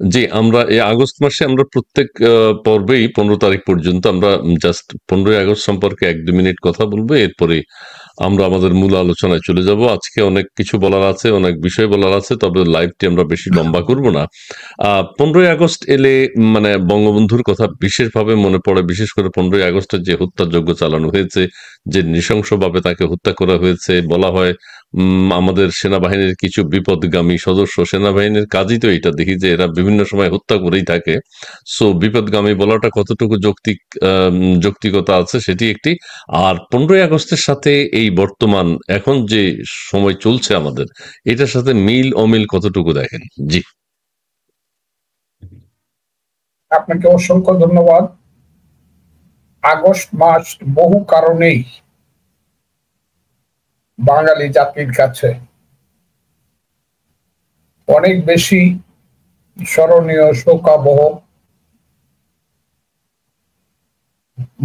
জি, আমরা এই আগস্ট মাসে আমরা প্রত্যেক পর্বেই ১৫ তারিখ পর্যন্ত আমরা জাস্ট ১৫ই আগস্ট সম্পর্কে ১-২ মিনিট কথা বলবো। এরপরে আমরা আমাদের মূল আলোচনায় চলে যাব। আজকে অনেক কিছু বলার আছে, অনেক বিষয় বলার আছে। তবে লাইভটি আমরা বেশি লম্বা করব না। ১৫ই আগস্ট এলে মানে বঙ্গবন্ধুর কথা বিশেষভাবে মনে পড়ে। বিশেষ করে ১৫ই আগস্টে যে হত্যাযজ্ঞ চালানো হয়েছে, যে নৃশংসভাবে তাকে হত্যা করা হয়েছে। বলা হয় আমাদের সেনাবাহিনীর কিছু বিপদগামী সদস্য, সেনাবাহিনীর কাজই তো এটা, দেখি যে এরা বিভিন্ন সময় হত্যা করেই থাকে। সো বিপদগামী বলাটা কতটুকু যৌক্তিকতা আছে সেটি একটি। আর ১৫ই আগস্টের সাথে এই বর্তমান এখন যে সময় চলছে আমাদের, এটার সাথে মিল অমিল কতটুকু দেখেন? জি। আপনাকে অসংখ্য ধন্যবাদ। আগস্ট মাস বহু কারণেই বাঙালি জাতির কাছে অনেক বেশি স্মরণীয়, শোকাবহ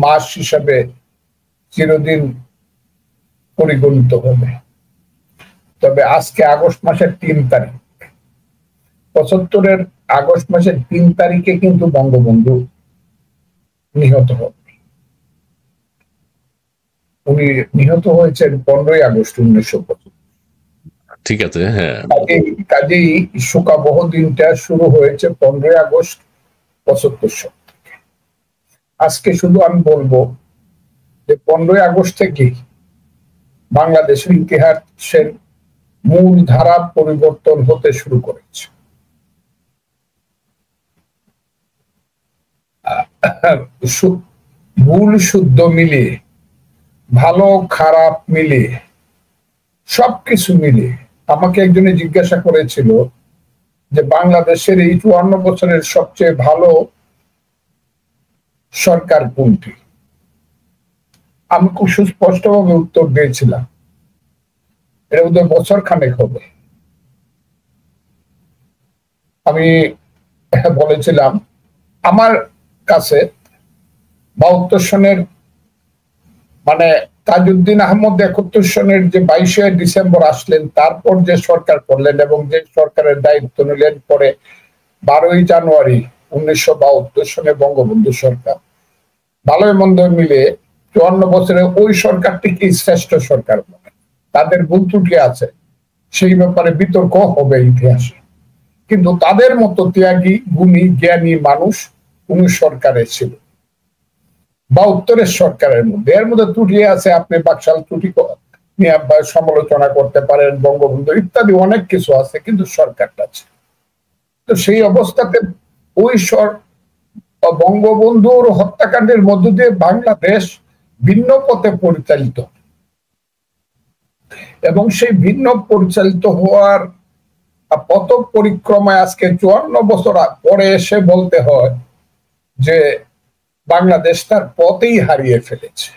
মাস হিসেবে চিরদিন পরিগণিত হবে। তবে আজকে আগস্ট মাসের ৩ তারিখ, ৭৫-এর আগস্ট মাসের ৩ তারিখে কিন্তু বঙ্গবন্ধু নিহত হন। উনি নিহত হয়েছেন ১৫ই আগস্ট ১৯৭৫। ঠিক আছে, হ্যাঁ। কাজেই শোকাবহ দিনটা শুরু হয়েছে ১৫ই আগস্ট ৭৫ সাল। আজকে শুধু আমি বলবো যে ১৫ই আগস্ট থেকে বাংলাদেশের ইতিহাসের মূল ধারা পরিবর্তন হতে শুরু করেছে। ভুল শুদ্ধ মিলিয়ে, ভালো খারাপ মিলিয়ে, সবকিছু মিলিয়ে আমাকে একজনে জিজ্ঞাসা করেছিল যে বাংলাদেশের এই ৫৪ বছরের সবচেয়ে ভালো সরকার কোনটি। আমি খুব সুস্পষ্টভাবে উত্তর দিয়েছিলাম, এর মধ্যে বছর খানেক হবে। আমি বলেছিলাম আমার কাছে ৭২ সনের মানে তাজউদ্দিন আহমদ ৭১ সনের যে ২২শে ডিসেম্বর আসলেন, তারপর যে সরকার করলেন এবং যে সরকারের দায়িত্ব নিলেন পরে ১২ই জানুয়ারি ১৯৭২ সনে বঙ্গবন্ধু সরকার, ভালোই মন্দ মিলে ৫৪ বছরে ওই সরকারটিকে শ্রেষ্ঠ সরকার বলে। তাদের ভুল ত্রুটি আছে, সেই ব্যাপারে বিতর্ক হবে ইতিহাসে, কিন্তু তাদের মতো ত্যাগী, গুণী, জ্ঞানী মানুষ কোন সরকারে ছিল ৭২-এর সরকারের মধ্যে। এর মধ্যে ত্রুটি আছে, আপনি বাকশাল ত্রুটি নিয়ে সমালোচনা করতে পারেন, বঙ্গবন্ধু ইত্যাদি অনেক কিছু আছে, কিন্তু সরকারটা আছে। তো সেই অবস্থাতে ওই বঙ্গবন্ধুর হত্যাকাণ্ডের মধ্য দিয়ে বাংলাদেশ ভিন্ন পথে পরিচালিত, এবং সেই ভিন্ন পরিচালিত হওয়ার পথ পরিক্রমায় আজকে ৫৪ বছর পরে এসে বলতে হয় যে বাংলাদেশ তার পথেই হারিয়ে ফেলেছে।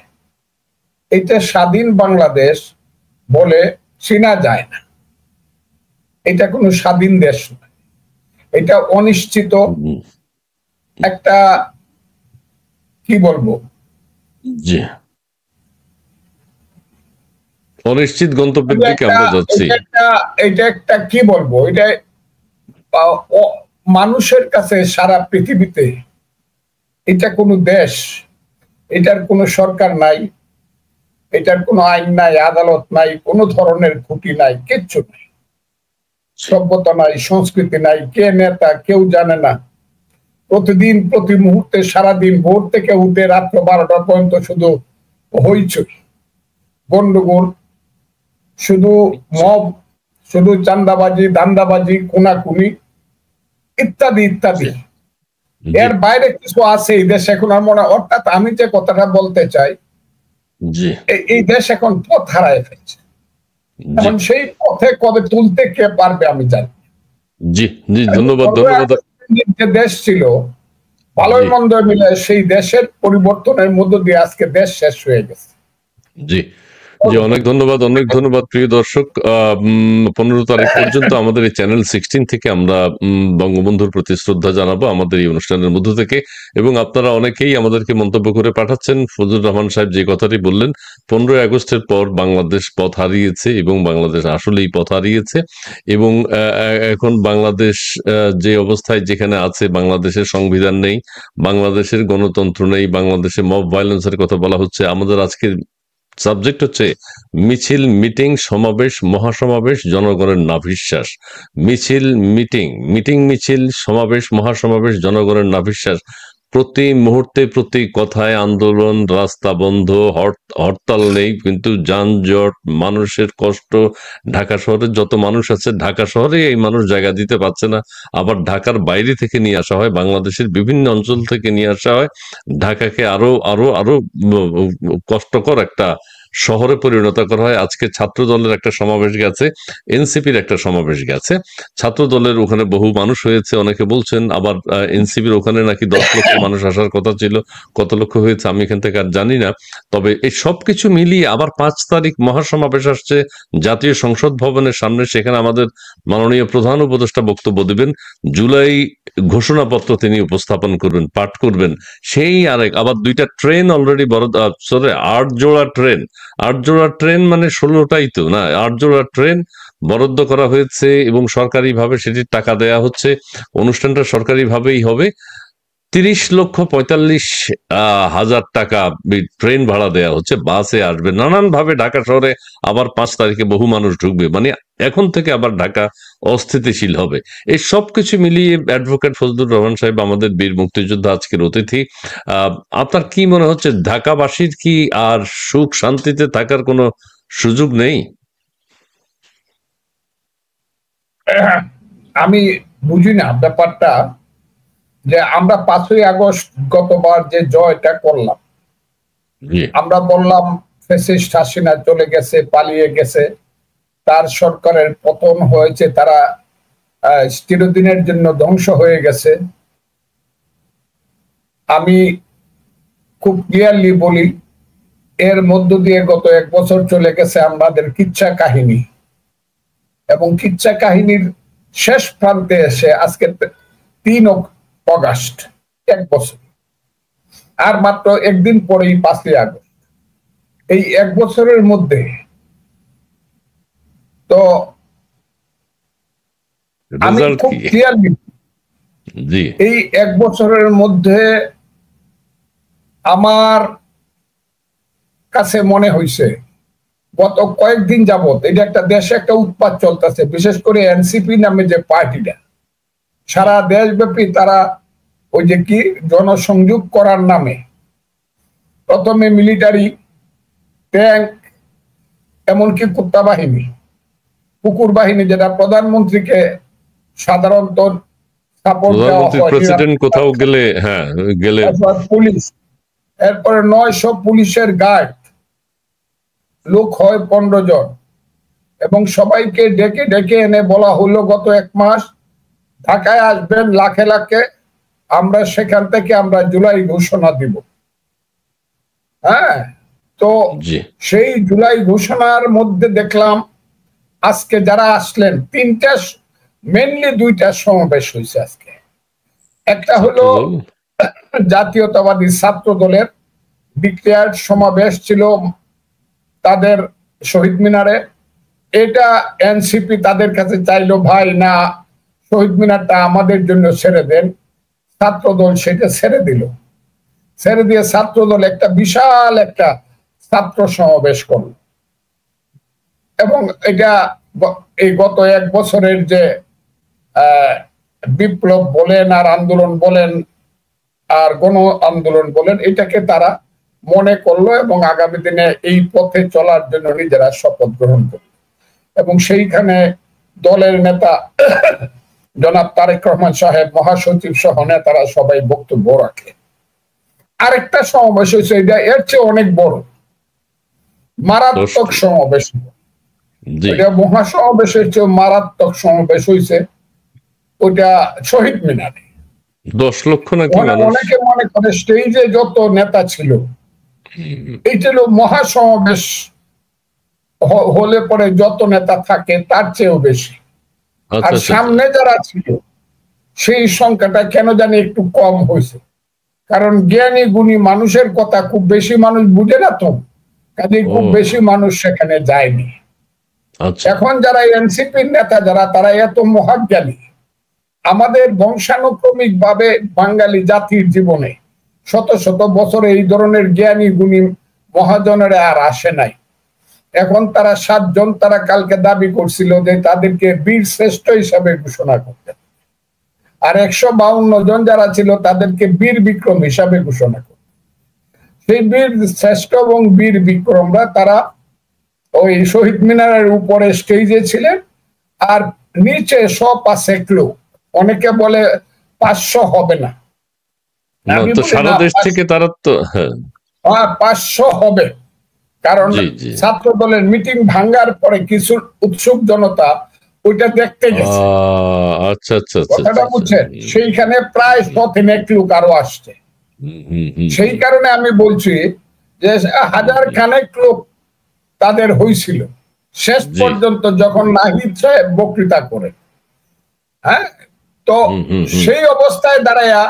এটা স্বাধীন বাংলাদেশ বলে চেনা যায় না, এটা কোনো স্বাধীন দেশ নয়, এটা অনিশ্চিত একটা, কি বলবো, জি, অনিশ্চিত গন্তব্যের দিকে আমরা যাচ্ছি। এটা একটা কি বলবো, এটা মানুষের কাছে সারা পৃথিবীতে এটা কোনো দেশ, এটার কোনো সরকার নাই, এটার কোনো আইন নাই, আদালত নাই, কোনো ধরনের খুঁটি নাই, কিচ্ছু নাই, সভ্যতা নাই, সংস্কৃতি নাই, কে নেতা কেউ জানে না। প্রতিদিন প্রতি মুহূর্তে সারাদিন ভোর থেকে উঠে রাত্র ১২টা পর্যন্ত শুধু হইচই, গন্ডগোল, শুধু মব, শুধু চান্দাবাজি, দান্দাবাজি, কোনাকুনি ইত্যাদি ইত্যাদি। এর বাইরে কিছু আছে এই দেশ এখন আর মনে, অর্থাৎ আমি যে কথাটা বলতে চাই, এই দেশ এখন পথ হারায় ফেলছে। এখন সেই পথে কবে তুলতে কে পারবে আমি জানি। জি জি, ধন্যবাদ ধন্যবাদ। যে দেশ ছিল ভালোই মন্দ মিলে, সেই দেশের পরিবর্তনের মধ্য দিয়ে আজকে দেশ শেষ হয়ে গেছে। জি, জি, অনেক ধন্যবাদ প্রিয় দর্শক। 15 তারিখ পর্যন্ত আমাদের এই চ্যানেল 16 থেকে আমরা বঙ্গবন্ধুর প্রতি শ্রদ্ধা জানাবো আমাদের এই অনুষ্ঠানের মধ্য থেকে। এবং আপনারা অনেকেই আমাদেরকে মন্তব্য করে পাঠাচ্ছেন। ফজলুর রহমান সাহেব যে কথাটি বললেন, 15 আগস্টের পর বাংলাদেশ পথ হারিয়েছে এবং বাংলাদেশ আসলেই পথ হারিয়েছে। এবং এখন বাংলাদেশ যে অবস্থায় যেখানে আছে, বাংলাদেশের সংবিধান নেই, বাংলাদেশের গণতন্ত্র নেই, বাংলাদেশে মব ভায়োলেন্সের কথা বলা হচ্ছে। আমাদের আজকে সাবজেক্ট হচ্ছে মিছিল, মিটিং, সমাবেশ, মহাসমাবেশ, জনগণের নাভিশ্বাস। মিছিল, মিছিল, সমাবেশ, মহাসমাবেশ, জনগণের নাভিশ্বাস। প্রতি মুহূর্তে, প্রতি কথায় আন্দোলন, রাস্তা বন্ধ, হরতাল নেই, কিন্তু যানজট, মানুষের কষ্ট। ঢাকা শহরে যত মানুষ আছে, ঢাকা শহরে এই মানুষ জায়গা দিতে পারছে না। আবার ঢাকার বাইরে থেকে নিয়ে আসা হয়, বাংলাদেশের বিভিন্ন অঞ্চল থেকে নিয়ে আসা হয়। ঢাকাকে আরো আরো আরো কষ্টকর একটা শহরে পরিণত করা হয়। আজকে ছাত্র দলের একটা সমাবেশ গেছে, এনসিপির একটা সমাবেশ গেছে। ছাত্র দলের ওখানে বহু মানুষ হয়েছে অনেকে বলছেন, আবার এনসিপির ওখানে নাকি 10 লক্ষ মানুষ আসার কথা ছিল। কত লক্ষ হয়েছে আমি এখান থেকে আর জানি না। তবে এই সবকিছু মিলিয়ে আবার 5 তারিখ মহাসমাবেশ আসছে জাতীয় সংসদ ভবনের সামনে। সেখানে আমাদের মাননীয় প্রধান উপদেষ্টা বক্তব্য দেবেন। জুলাই ঘোষণাপত্র তিনি উপস্থাপন করবেন, পাঠ করবেন। সেই আরেক আবার 2টা ট্রেন অলরেডি বরাদ্দ, 8 জোড়া ট্রেন। 8 জোড়া ট্রেন মানে 16টাই তো না, 8 জোড়া ট্রেন বরাদ্দ করা হয়েছে এবং সরকারিভাবে সেটির টাকা দেয়া হচ্ছে। অনুষ্ঠানটা সরকারিভাবেই হবে। 30,45,000 টাকা ট্রেন ভাড়া দেওয়া হচ্ছে, বাসে আসবে, নানান ভাবে ঢাকা শহরে আবার 5 তারিখে বহু মানুষ ঢুকবে। মানে এখন থেকে আবার ঢাকা অস্থিতিশীল হবে। এই সবকিছু মিলিয়ে অ্যাডভোকেট ফজলুর রহমান সাহেব, আমাদের বীর মুক্তিযোদ্ধা, আজকের অতিথি। আপনার কি মনে হচ্ছে, ঢাকাবাসীর কি আর সুখ শান্তিতে থাকার কোনো সুযোগ নেই? আমি বুঝি না ব্যাপারটা, যে আমরা 5ই আগস্ট গতবার যে জয়টা করলাম, আমরা বললাম ফ্যাসিস্ট হাসিনা চলে গেছে, পালিয়ে গেছে, তার সরকারের পতন হয়েছে, তারা চিরদিনের জন্য ধ্বংস হয়ে গেছে। আমি খুব ক্লিয়ারলি বলি, এর মধ্য দিয়ে গত 1 বছর চলে গেছে আমাদের কিচ্ছা কাহিনী, এবং কিচ্ছা কাহিনীর শেষ প্রান্তে এসে আজকে 3 আগস্ট, 1 বছর, আর মাত্র একদিন পরেই 5ই আগস্ট। এই 1 বছরের মধ্যে তো আমি খুব ক্লিয়ারলি, এই 1 বছরের মধ্যে আমার কাছে মনে হয়েছে গত কয়েকদিন যাবত এটা একটা দেশে একটা উৎপাত চলতেছে, বিশেষ করে এনসিপি নামে যে পার্টিটা সারা দেশব্যাপী তারা ওই যে কি জনসংযোগ করার নামে প্রথমে মিলিটারি, ট্যাঙ্ক, এমনকি কুত্তা বাহিনী, কুকুর বাহিনী, যেটা প্রধানমন্ত্রীকে সাধারণত সাপোর্ট দেওয়া হয়, প্রেসিডেন্ট কোথাও গেলে পুলিশ, এরপরে 900 পুলিশের গার্ড লোক হয় 15 জন, এবং সবাইকে ডেকে ডেকে এনে বলা হলো গত 1 মাস ঢাকায় আসবেন লাখে লাখে, আমরা সেখান থেকে আমরা জুলাই ঘোষণা দিব। হ্যাঁ, তো সেই জুলাই ঘোষণার মধ্যে দেখলাম আজকে যারা আসলেন, মেনলি 2টা সমাবেশ হয়েছে আজকে। একটা হলো জাতীয়তাবাদী ছাত্র দলের ডিক্লেয়ার্ড সমাবেশ ছিল তাদের শহীদ মিনারে। এটা এনসিপি তাদের কাছে চাইলো, ভাই না, শহীদ মিনারটা আমাদের জন্য ছেড়ে দেন। ছাত্র দল সেটা ছেড়ে দিল, ছেড়ে দিয়ে ছাত্র দল একটা বিশাল একটা ছাত্র সমাবেশ করল। এবং এটা এই গত 1 বছরের যে বিপ্লব বলেন আর আন্দোলন বলেন আর গণ আন্দোলন বলেন, এটাকে তারা মনে করলো এবং আগামী দিনে এই পথে চলার জন্য নিজেরা শপথ গ্রহণ করল। এবং সেইখানে দলের নেতা জনাব তারেক রহমান সাহেব, মহাসচিব সহ নেতারা সবাই বক্তব্য রাখে। আরেকটা সমাবেশ হয়েছে, এটা এর চেয়ে অনেক বড়, মারাত্মক সমাবেশ, এটা মহাসমাবেশের চেয়ে মারাত্মক সমাবেশ হয়েছে ওইটা শহীদ মিনারে। 10 লক্ষ নাকি মানুষ, অনেকে মনে করে স্টেজে যত নেতা ছিল এইটা হলো মহাসমাবেশ হলে পরে যত নেতা থাকে তার চেয়েও বেশি। আর আচ্ছা আচ্ছা সামনে যারা ছিল সেই সংখ্যাটা কেন জানি একটু কম হয়েছে, কারণ জ্ঞানী গুণী মানুষের কথা খুব বেশি মানুষ বুঝে না তো, কাজে ও খুব বেশি মানুষ সেখানে যায়নি। আচ্ছা এখন যারা এনসিপির নেতা যারা, তারা এত মহাজ্ঞানী, আমাদের বংশানুক্রমিক ভাবে বাঙালি জাতির জীবনে শত শত বছরে এই ধরনের জ্ঞানী গুণী মহাজনেরা আর আসে নাই। এখন তারা 7 জন, তারা কালকে দাবি করছিল যে তাদেরকে বীর শ্রেষ্ঠ হিসাবে ঘোষণা করতে, আর 152 জন যারা ছিল তাদেরকে বীর বিক্রম হিসাবে ঘোষণা করতে। সেই বীর শ্রেষ্ঠ এবং বীর বিক্রমরা তারা ওই শহীদ মিনারের উপরে স্টেজে ছিলেন, আর নিচে 105 লোক, অনেকে বলে 500 হবে না, না আমি তো বলি সারা না, দেশ থেকে তারা তো হ্যাঁ 500 হবে, কারণ জি জি ছাত্র দলের মিটিং ভাঙ্গার পরে কিছু উৎসুক জনতা ওইটা দেখতে গেছে। আচ্ছা আচ্ছা আচ্ছা কথাটা আচ্ছা বুঝছেন, সেইখানে প্রায় 100 লোক আরো আসছে। সেই কারণে আমি বলছি যে 1000 খানেক লোক তাদের হয়েছিল শেষ জি পর্যন্ত যখন নাহিদ সাহেব বক্তৃতা করে। হ্যাঁ, তো সেই অবস্থায় দাঁড়ায়া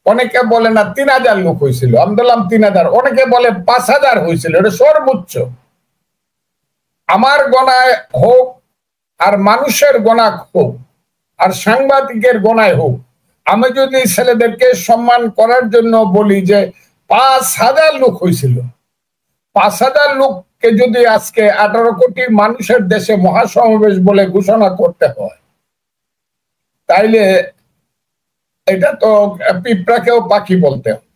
অনেকে বলে না 3000 লোক হয়েছিল, আমি বললাম 3000, অনেকে বলে 5000 হয়েছিল, এটা সর্বোচ্চ। আমার গণায় হোক আর মানুষের গণা হোক আর সাংবাদিকের গণায় হোক, আমি যদি ছেলেদেরকে সম্মান করার জন্য বলি যে 5000 লোক হয়েছিল, 5000 লোককে যদি আজকে 18 কোটি মানুষের দেশে মহাসমাবেশ বলে ঘোষণা করতে হয়, তাইলে এটা তো পিঁপড়াকেও পাখি বলতে হবে।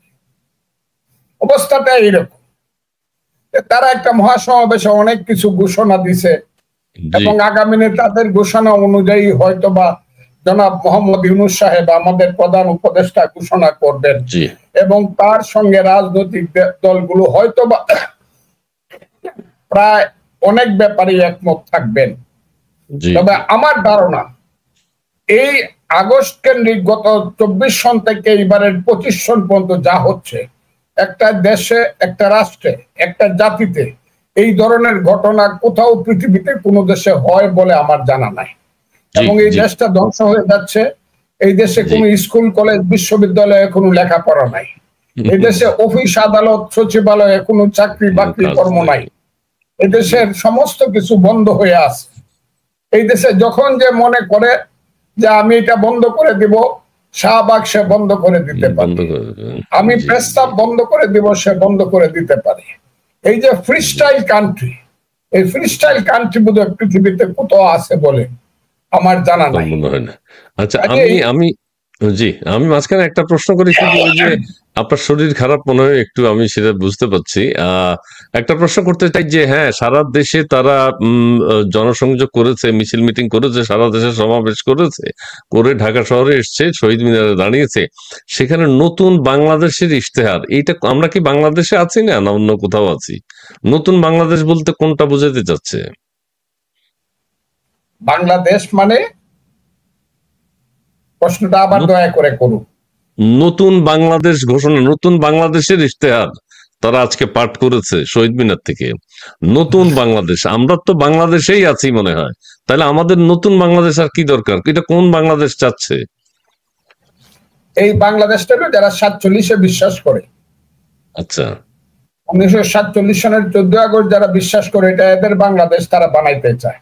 অবস্থাটা এইরকম, তারা একটা মহাসমাবেশে অনেক কিছু ঘোষণা দিছে এবং আগামী তাদের ঘোষণা অনুযায়ী হয়তোবা জনাব মোহাম্মদ ইউনূস সাহেব আমাদের প্রধান উপদেষ্টা ঘোষণা করবেন এবং তার সঙ্গে রাজনৈতিক দলগুলো হয়তোবা প্রায় অনেক ব্যাপারে একমত থাকবেন। তবে আমার ধারণা এই আগস্ট কেন্দ্রিক গত 24 সন থেকে এবারের 25 সন পর্যন্ত যা হচ্ছে, একটা দেশে, একটা রাষ্ট্রে, একটা জাতিতে এই ধরনের ঘটনা কোথাও পৃথিবীতে কোনো দেশে হয় বলে আমার জানা নাই। এবং এই দেশটা ধ্বংস হয়ে যাচ্ছে। এই দেশে কোনো স্কুল কলেজ বিশ্ববিদ্যালয়ে কোনো লেখাপড়া নাই, এই দেশে অফিস আদালত সচিবালয়ে কোনো চাকরি বাকরি কর্ম নাই, এই দেশের সমস্ত কিছু বন্ধ হয়ে আছে। এই দেশে যখন যে মনে করে যে আমি এটা বন্ধ করে দিব, শাহবাগ সে বন্ধ করে দিতে পারে, আমি প্রস্তাব বন্ধ করে দিব সে বন্ধ করে দিতে পারে। এই যে ফ্রি স্টাইল কান্ট্রি, এই ফ্রি স্টাইল কান্ট্রি বোধহয় পৃথিবীতে কোথাও আছে বলে আমার জানা নাই। আচ্ছা আমি জি আমি মাঝখানে একটা প্রশ্ন করেছি যে আপনার শরীর খারাপ মনে হয় একটু, আমি সেটা বুঝতে পারছি। একটা প্রশ্ন করতে চাই যে হ্যাঁ, সারা দেশে তারা জনসংযোগ করেছে, মিছিল মিটিং করেছে, সারা দেশে সমাবেশ করেছে, করে ঢাকা শহরে এসছে, শহীদ মিনারে দাঁড়িয়েছে, সেখানে নতুন বাংলাদেশের ইশতেহার, এইটা আমরা কি বাংলাদেশে আছি না অন্য কোথাও আছি? নতুন বাংলাদেশ বলতে কোনটা বোঝাতে চাচ্ছে? বাংলাদেশ মানে, প্রশ্নটা আবার দয়া করে করুন। নতুন বাংলাদেশ ঘোষণা, নতুন বাংলাদেশের ইশতেহার তারা আজকে পাঠ করেছে শহীদ মিনার থেকে। নতুন বাংলাদেশ, আমরা তো বাংলাদেশেই আছি মনে হয়, তাহলে আমাদের নতুন বাংলাদেশ আর কি দরকার? এটা কোন বাংলাদেশ চাচ্ছে? এই বাংলাদেশটা যারা 47-এ বিশ্বাস করে, আচ্ছা 1947 সনের 14 আগস্ট যারা বিশ্বাস করে এটা এদের বাংলাদেশ, তারা বানাইতে চায়।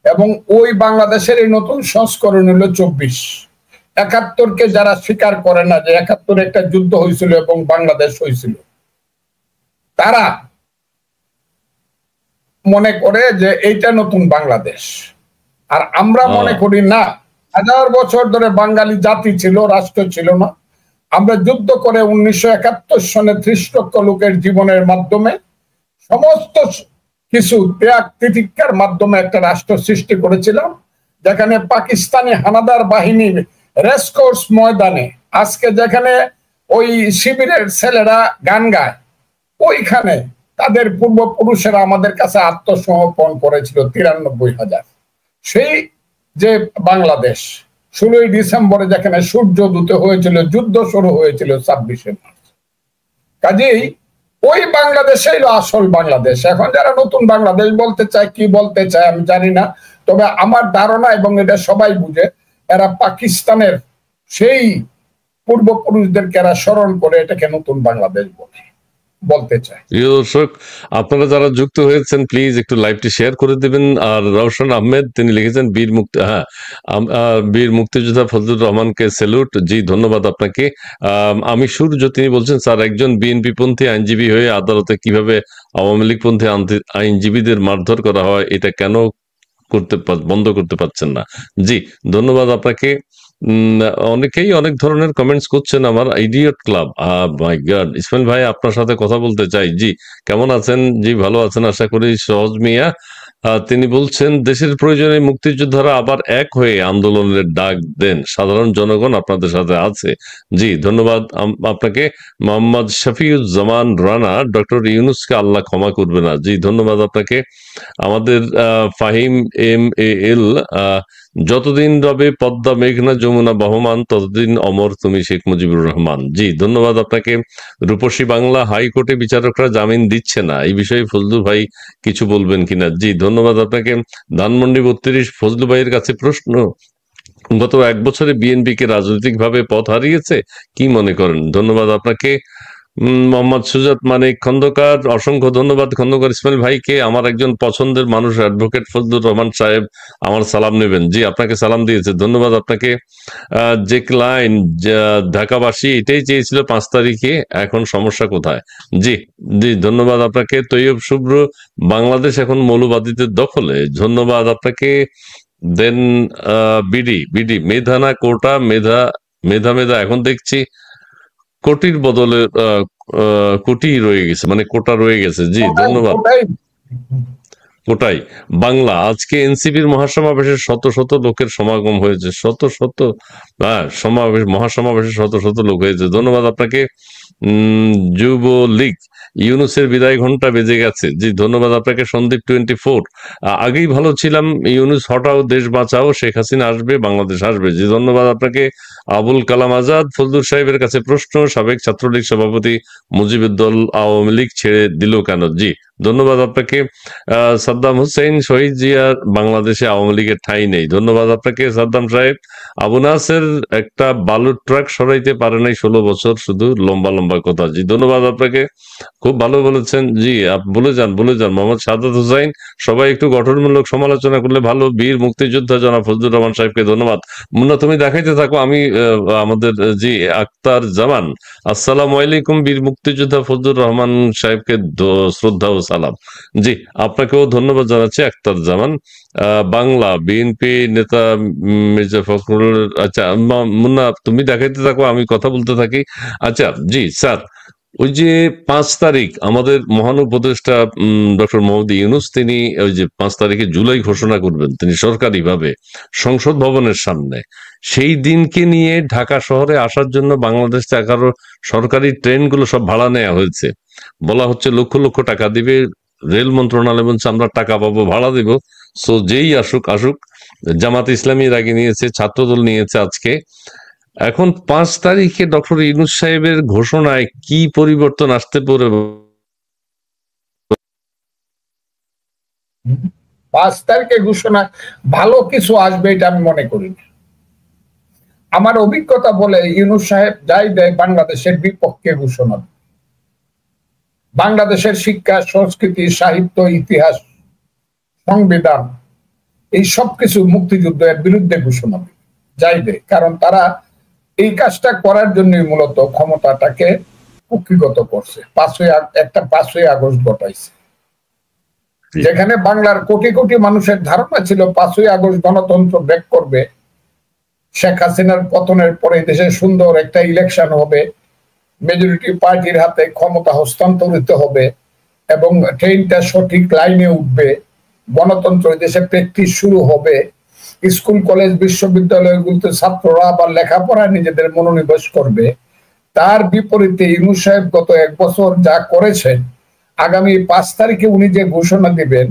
এবং ওই বাংলাদেশের এই নতুন সংস্করণ হলো 24। 71-কে যারা স্বীকার করে না যে 71 একটা যুদ্ধ হয়েছিল এবং বাংলাদেশ হয়েছিল, তারা মনে করে যে এইটা নতুন বাংলাদেশ। আর আমরা মনে করি না, 1000 বছর ধরে বাঙালি জাতি ছিল, রাষ্ট্র ছিল না। আমরা যুদ্ধ করে 1971 সনে 30 লক্ষ লোকের জীবনের মাধ্যমে, সমস্ত কিছু ত্যাগ তিতিক্ষার মাধ্যমে একটা রাষ্ট্র সৃষ্টি করেছিলাম, যেখানে পাকিস্তানি হানাদার বাহিনীর রেসকোর্স ময়দানে আজকে যেখানে ওই শিবিরের ছেলেরা গান গায়, ওইখানে তাদের পূর্বপুরুষেরা আমাদের কাছে আত্মসমর্পণ করেছিল 93,000। সেই যে বাংলাদেশ 16ই ডিসেম্বরে যেখানে সূর্য উদিত হয়েছিল, যুদ্ধ শুরু হয়েছিল 26শে মার্চ। কাজেই ওই বাংলাদেশই হলো আসল বাংলাদেশ। এখন যারা নতুন বাংলাদেশ বলতে চায়, কি বলতে চায় আমি জানি না, তবে আমার ধারণা, এবং এটা সবাই বুঝে, এরা পাকিস্তানের সেই পূর্বপুরুষদেরকে এরা স্মরণ করে এটাকে নতুন বাংলাদেশ বলতে চায়। প্রিয় দর্শক, আপনারা যারা যুক্ত হয়েছেন প্লিজ একটু লাইভটি শেয়ার করে দেবেন। আর রওশন আহমেদ তিনি লিখেছেন বীর মুক্তিযোদ্ধা ফজলুর রহমানকে স্যালুট। জি ধন্যবাদ আপনাকে। আমি সূর্য তিনি বলছেন, স্যার একজন বিএনপি পন্থী আইনজীবী হয়ে আদালতে কিভাবে আওয়ামী লীগ পন্থী আইনজীবীদের মারধর করা হয় এটা কেন বন্ধ করতে পারছেন না? জি ধন্যবাদ আপনাকে। অনেকেই অনেক ধরনের কমেন্টস করছেন। আমার ইডিয়ট ক্লাব, মাই গড, ইসমাইল ভাই আপনার সাথে কথা বলতে চাই। জি কেমন আছেন? জি ভালো আছেন আশা করি। সহজ মিয়া তিনি বলছেন, দেশের প্রয়োজনে মুক্তিযোদ্ধারা আবার এক হয়ে আন্দোলনের ডাক দেন, সাধারণ জনগণ আপনাদের সাথে আছে। জি ধন্যবাদ আপনাকে। মোহাম্মদ শফিউজ্জামান রানা, ডক্টর ইউনুসকে আল্লাহ ক্ষমা করবে না। জি ধন্যবাদ আপনাকে। আমাদের ফাহিম MAL, যতদিন রবে পদ্মা মেঘনা যমুনা বহমান, ততদিন অমর তুমি শেখ মুজিবুর রহমান। জি ধন্যবাদ আপনাকে। রূপসী বাংলা, হাইকোর্টে বিচারকরা জামিন দিচ্ছে না, এই বিষয়ে ফজলু ভাই কিছু বলবেন কিনা? জি ধন্যবাদ আপনাকে। ধানমন্ডি 32, ফজলু ভাইয়ের কাছে প্রশ্ন, গত 1 বছরে বিএনপি কে রাজনৈতিকভাবে পথ হারিয়েছে, কি মনে করেন? ধন্যবাদ আপনাকে। মোহাম্মদ সুজাত মানিক খন্দকার, অসংখ্য ধন্যবাদ খন্দকার ইসমাইল ভাইকে। আমার একজন পছন্দের মানুষ অ্যাডভোকেট ফজলুর রহমান সাহেব আমার সালাম নেবেন। জি আপনাকে সালাম দিয়েছে, ধন্যবাদ আপনাকে। জেকলাইন, ঢাকাবাসী এটাই চেয়েছিল 5 তারিখে, এখন সমস্যা কোথায়? জি জি ধন্যবাদ আপনাকে। তৈয়ব শুভ্র, বাংলাদেশ এখন মৌলবাদীদের দখলে, ধন্যবাদ আপনাকে। দেন বিডি মেধানা কোটা, মেধা এখন দেখছি কোটির বদলে কোটি রয়ে গেছে, মানে কোটা রয়ে গেছে। জি ধন্যবাদ। কোটাই বাংলা, আজকে এনসিপির মহাসমাবেশে শত শত লোকের সমাগম হয়েছে, শত শত মহাসমাবেশে শত শত লোক হয়েছে, ধন্যবাদ আপনাকে। যুবলীগ, ইউনুসের বিদায় ঘন্টা বেজে গেছে। জি ধন্যবাদ আপনাকে। সন্দীপ 24, আগেই ভালো ছিলাম, ইউনুস হটাও, দেশ বাঁচাও, শেখ হাসিনা আসবে, বাংলাদেশ আসবে। জি ধন্যবাদ আপনাকে। আবুল কালাম আজাদ, ফজলুর সাহেবের কাছে প্রশ্ন, সাবেক ছাত্রলীগ সভাপতি মুজিবুদ্দৌল আওয়ামী লীগ ছেড়ে দিল কেন? জি ধন্যবাদ আপনাকে। সাদ্দাম হুসেন, শহীদ জিয়ার বাংলাদেশে আওয়ামী লীগের ঠাঁই নেই, ধন্যবাদ আপনাকে সাদ্দাম সাহেব। আবু নাসের, একটা বালুর ট্রাক সরাইতে পারে নাই 16 বছর, শুধু লম্বা লম্বা কথা। জি ধন্যবাদ আপনাকে, খুব ভালো বলেছেন। জি ভুলে যান মোহাম্মদ সাদাত হুসাইন, সবাই একটু গঠনমূলক সমালোচনা করলে ভালো। বীর মুক্তিযোদ্ধা জনাব ফজলুর রহমান সাহেবকে ধন্যবাদ। মুন্না তুমি দেখাইতে থাকো, আমি আমাদের জি আক্তার জামান, আসসালামু আলাইকুম, বীর মুক্তিযোদ্ধা ফজলুর রহমান সাহেবকে শ্রদ্ধা ও সালাম। জি আপনাকেও ধন্যবাদ জানাচ্ছি আক্তার জামান। বাংলা, বিএনপি নেতা মির্জা ফখরুল, আচ্ছা মুন্না তুমি দেখাইতে থাকো, আমি কথা বলতে থাকি। আচ্ছা জি স্যার, ওই যে 5 তারিখ আমাদের মহান উপদেষ্টা ডক্টর মোহাম্মদ ইউনুস, তিনি ওই যে 5 তারিখে জুলাই ঘোষণা করবেন তিনি সরকারিভাবে সংসদ ভবনের সামনে, সেই দিনকে নিয়ে ঢাকা শহরে আসার জন্য বাংলাদেশ থেকে 11 সরকারি ট্রেনগুলো সব ভাড়া নেওয়া হয়েছে। বলা হচ্ছে লক্ষ লক্ষ টাকা দিবে, রেল মন্ত্রণালয় বলছে আমরা টাকা পাবো, ভাড়া দিব। সো যেই আসুক আসুক। জামাত ইসলামী এর আগে নিয়েছে, ছাত্রদল নিয়েছে আজকে। এখন 5 তারিখে ডক্টর ইউনূস সাহেবের ঘোষণায় কি পরিবর্তন আসতে পারে? 5 তারিখে ঘোষণা ভালো কিছু আসবে এটা আমি মনে করি না। আমার অভিজ্ঞতা বলে ইউনূস সাহেব যাই দেয় বাংলাদেশের বিপক্ষে ঘোষণা। বাংলাদেশের শিক্ষা, সংস্কৃতি, সাহিত্য, ইতিহাস, সংবিধান, এই সবকিছু মুক্তিযুদ্ধের বিরুদ্ধে ঘোষণা যাই দেয়, কারণ তারা এই কাজটা করার জন্যই মূলত ক্ষমতাটাকে কুক্ষিগত করছে। 5ই আগস্ট ঘটাইছে, যেখানে বাংলার কোটি কোটি মানুষের ধারণা ছিল 5ই আগস্ট গণতন্ত্র ব্যাক করবে, শেখ হাসিনার পতনের পরে দেশে সুন্দর একটা ইলেকশন হবে, মেজরিটি পার্টির হাতে ক্ষমতা হস্তান্তরিত হবে এবং ট্রেনটা সঠিক লাইনে উঠবে, গণতন্ত্র দেশে প্র্যাকটিস শুরু হবে, স্কুল কলেজ বিশ্ববিদ্যালয়গুলোতে ছাত্ররা আবার লেখাপড়ায় নিজেদের মনোনিবেশ করবে। তার বিপরীতে ইউনূস সাহেব গত 1 বছর যা করেছেন, আগামী 5 তারিখে উনি যে ঘোষণা দিবেন,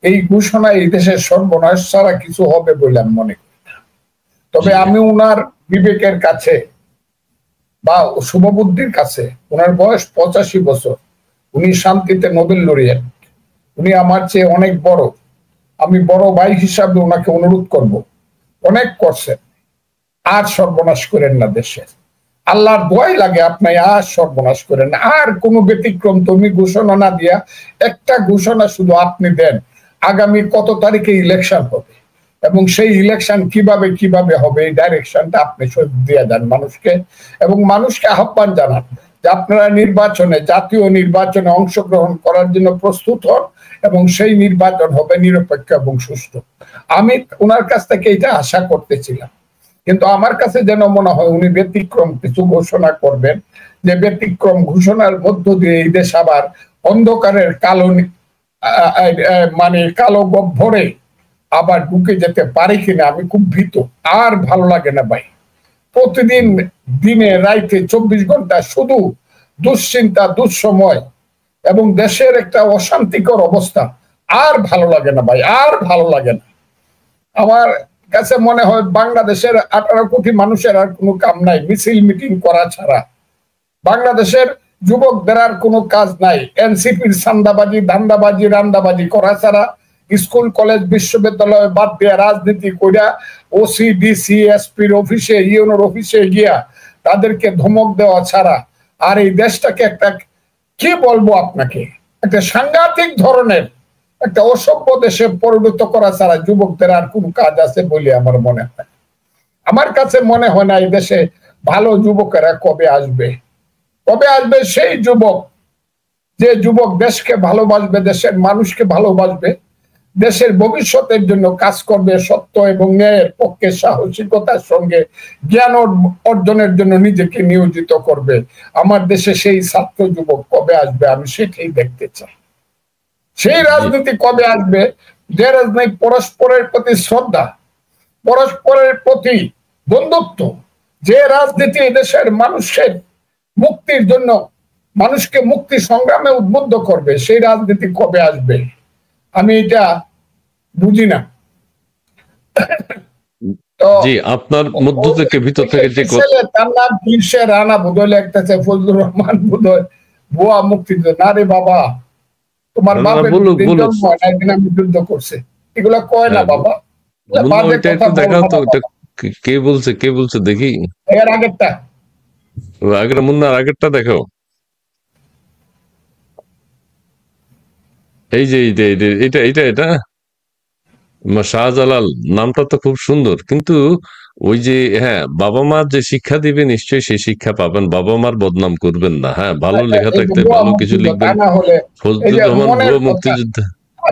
এই ঘোষণা এই দেশের সর্বনাশ ছাড়া কিছু হবে বলে আমি মনে করি না। তবে আমি উনার বিবেকের কাছে বা শুভবুদ্ধির কাছে, ওনার বয়স 85 বছর, উনি শান্তিতে নোবেল লরিয়েট, উনি আমার চেয়ে অনেক বড়। আমি বড় ভাই হিসাবে ওনাকে অনুরোধ করব, অনেক করছেন, আর সর্বনাশ করেন না দেশের। আল্লাহর দোয়াই লাগে আপনি আর সর্বনাশ করেন না। আর কোনো ব্যতিক্রম তুমি ঘোষণা না দিয়া একটা ঘোষণা শুধু আপনি দেন, আগামী কত তারিখে ইলেকশন হবে এবং সেই ইলেকশন কিভাবে কিভাবে হবে এই ডাইরেকশনটা আপনি সব দিয়ে দেন মানুষকে, এবং মানুষকে আহ্বান জানান যে আপনারা নির্বাচনে, জাতীয় নির্বাচনে অংশগ্রহণ করার জন্য প্রস্তুত হন এবং সেই নির্বাচন হবে নিরপেক্ষ এবং সুষ্ঠু। আমি ওনার কাছ থেকে এটা আশা করতেছিলাম, কিন্তু আমার কাছে যেন মনে হয় উনি ব্যতিক্রম কিছু ঘোষণা করবেন, যে ব্যতিক্রম ঘোষণার মধ্য দিয়ে এই দেশ আবার অন্ধকারের কালো মানে কালো গহ্বরে আবার ঢুকে যেতে পারে কিনা আমি খুব ভীত। আর ভালো লাগে না ভাই, প্রতিদিন দিনে রাইতে 24 ঘন্টা শুধু দুশ্চিন্তা, দুঃসময় এবং দেশের একটা অশান্তিকর অবস্থা। আর ভালো লাগে না ভাই, আর ভালো লাগে না। আমার কাছে মনে হয় বাংলাদেশের 18 কোটি মানুষের আর কোনো কাম নাই মিছিল মিটিং করা ছাড়া। বাংলাদেশের যুবকদের আর কোনো কাজ নাই এনসিপির সান্দাবাজি, ধান্দাবাজি, রান্দাবাজি করা ছাড়া। স্কুল কলেজ বিশ্ববিদ্যালয় বাদ দিয়ে রাজনীতি কইরা ওসি ডিসি এসপির অফিসে, ইউনোর অফিসে গিয়া তাদেরকে ধমক দেওয়া ছাড়া আর এই দেশটাকে একটা, কি বলবো আপনাকে, একটা সাংঘাতিক ধরনের একটা অসভ্য দেশে পরিণত করা ছাড়া যুবকদের আর কোন কাজ আছে বলে আমার মনে হয়। আমার কাছে মনে হয় না এই দেশে ভালো যুবকেরা কবে আসবে। কবে আসবে সেই যুবক, যে যুবক দেশকে ভালোবাসবে, দেশের মানুষকে ভালোবাসবে, দেশের ভবিষ্যতের জন্য কাজ করবে, সত্য এবং ন্যায়ের পক্ষে সাহসিকতার সঙ্গে জ্ঞান অর্জনের জন্য নিজেকে নিয়োজিত করবে। আমার দেশে সেই ছাত্র যুবক কবে আসবে আমি সেটাই দেখতে চাই। সেই রাজনীতি কবে আসবে যে রাজনীতি পরস্পরের প্রতি শ্রদ্ধা, পরস্পরের প্রতি বন্ধুত্ব, যে রাজনীতি দেশের মানুষের মুক্তির জন্য মানুষকে মুক্তি সংগ্রামে উদ্বুদ্ধ করবে, সেই রাজনীতি কবে আসবে আমি এটা বুঝি না। তো জি, আপনার মধ্য থেকে ভিতর থেকে যে তার নাম তিনশে রানা বোধহয় লিখতেছে, ফজলুর রহমান বোধহয় ভুয়া মুক্তিযুদ্ধ। না রে বাবা, তোমার বাপের আমি যুদ্ধ করছে, এগুলা কয় না বাবা। দেখাও তো, কে বলছে, কে বলছে দেখি। এর আগেরটা, আগের মুন্নার আগেরটা দেখাও। এই যে এটা এটা এটা শাহজালাল নামটা তো খুব সুন্দর, কিন্তু ওই যে হ্যাঁ, বাবা মা যে শিক্ষা দিবে নিশ্চয়ই সেই শিক্ষা পাবেন, বাবা মার বদনাম করবেন না। হ্যাঁ, ভালো লেখা থাকতে ভালো কিছু লিখবেন। ফজলুর রহমান ভুয়া মুক্তিযোদ্ধা,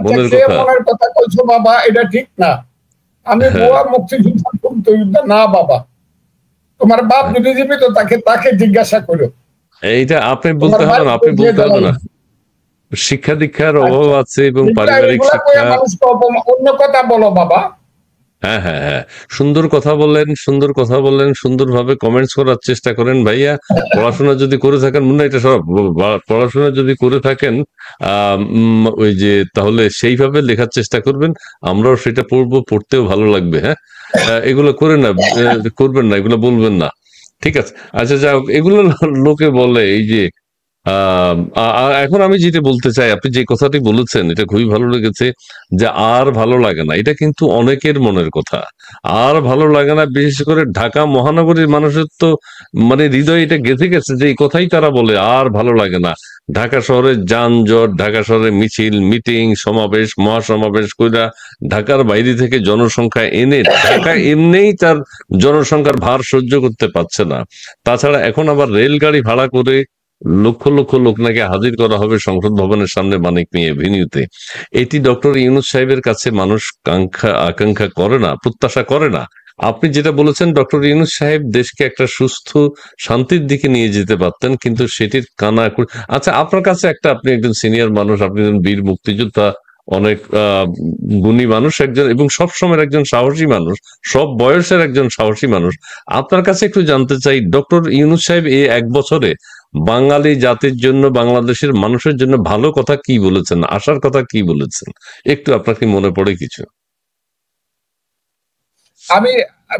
মনের কথা। মনের কথা কইছো বাবা, এটা ঠিক না। আমি ভুয়া মুক্তিযোদ্ধা না বাবা। তোমার বাপ যদি জীবিত তাকে জিজ্ঞাসা করো। এইটা আপনি বলতে হবে না, আপনি বলতে হবে না। শিক্ষা দীক্ষার অভাব আছে এবং পারিবারিক শিক্ষা। অন্য কথা বলো বাবা। হ্যাঁ হ্যাঁ হ্যাঁ, সুন্দর কথা বললেন, সুন্দর কথা বললেন, সুন্দরভাবে কমেন্টস করার চেষ্টা করেন ভাইয়া। পড়াশোনা যদি করে থাকেন, মনে হয় এটা সব, পড়াশোনা যদি করে থাকেন ওই যে, তাহলে সেইভাবে লেখার চেষ্টা করবেন, আমরাও সেটা পড়বো, পড়তেও ভালো লাগবে। হ্যাঁ, এগুলো করে না, করবেন না, এগুলো বলবেন না, ঠিক আছে? আচ্ছা, যাই হোক, এগুলো লোকে বলে এই যে এখন আমি যেটা বলতে চাই, আপনি যে কথাটি বলেছেন এটা খুবই ভালো লেগেছে, যে আর ভালো লাগে না, এটা কিন্তু অনেকের মনের কথা। আর ভালো লাগে না, বিশেষ করে ঢাকা মহানগরীর মানুষের তো মানে হৃদয়ে এটা গেঁথে গেছে যে এই কথাই তারা বলে, আর ভালো লাগে না। ঢাকা শহরের যানজট, ঢাকা শহরে মিছিল, মিটিং, সমাবেশ, মহাসমাবেশ কইরা ঢাকার বাইরে থেকে জনসংখ্যা এনে ঢাকা এমনিই তার জনসংখ্যার ভার সহ্য করতে পারছে না। তাছাড়া এখন আবার রেলগাড়ি ভাড়া করে লক্ষ লক্ষ লোক নাকি হাজির করা হবে সংসদ ভবনের সামনে মানিক মিয়া এভিনিউতে। এটি ডক্টর ইউনূস সাহেবের কাছে মানুষ আকাঙ্ক্ষা করে না, প্রত্যাশা করে না। আপনি যেটা বলেছেন, ডক্টর ইউনূস সাহেব দেশকে একটা সুস্থ শান্তির দিকে নিয়ে যেতে পারতেন, কিন্তু সেটির কানা। আচ্ছা, আপনার কাছে একটা, আপনি একজন সিনিয়র মানুষ, আপনি একজন বীর মুক্তিযোদ্ধা, অনেক গুণী মানুষ একজন, এবং সব সময়ের একজন সাহসী মানুষ, সব বয়সের একজন সাহসী মানুষ। আপনার কাছে একটু জানতে চাই, ডক্টর ইউনূস সাহেব এই 1 বছরে বাঙালি জাতির জন্য, বাংলাদেশের মানুষের জন্য ভালো কথা কি বলেছেন, আশার কথা কি বলেছেন, একটু আপনার কি মনে পড়ে কিছু? আমি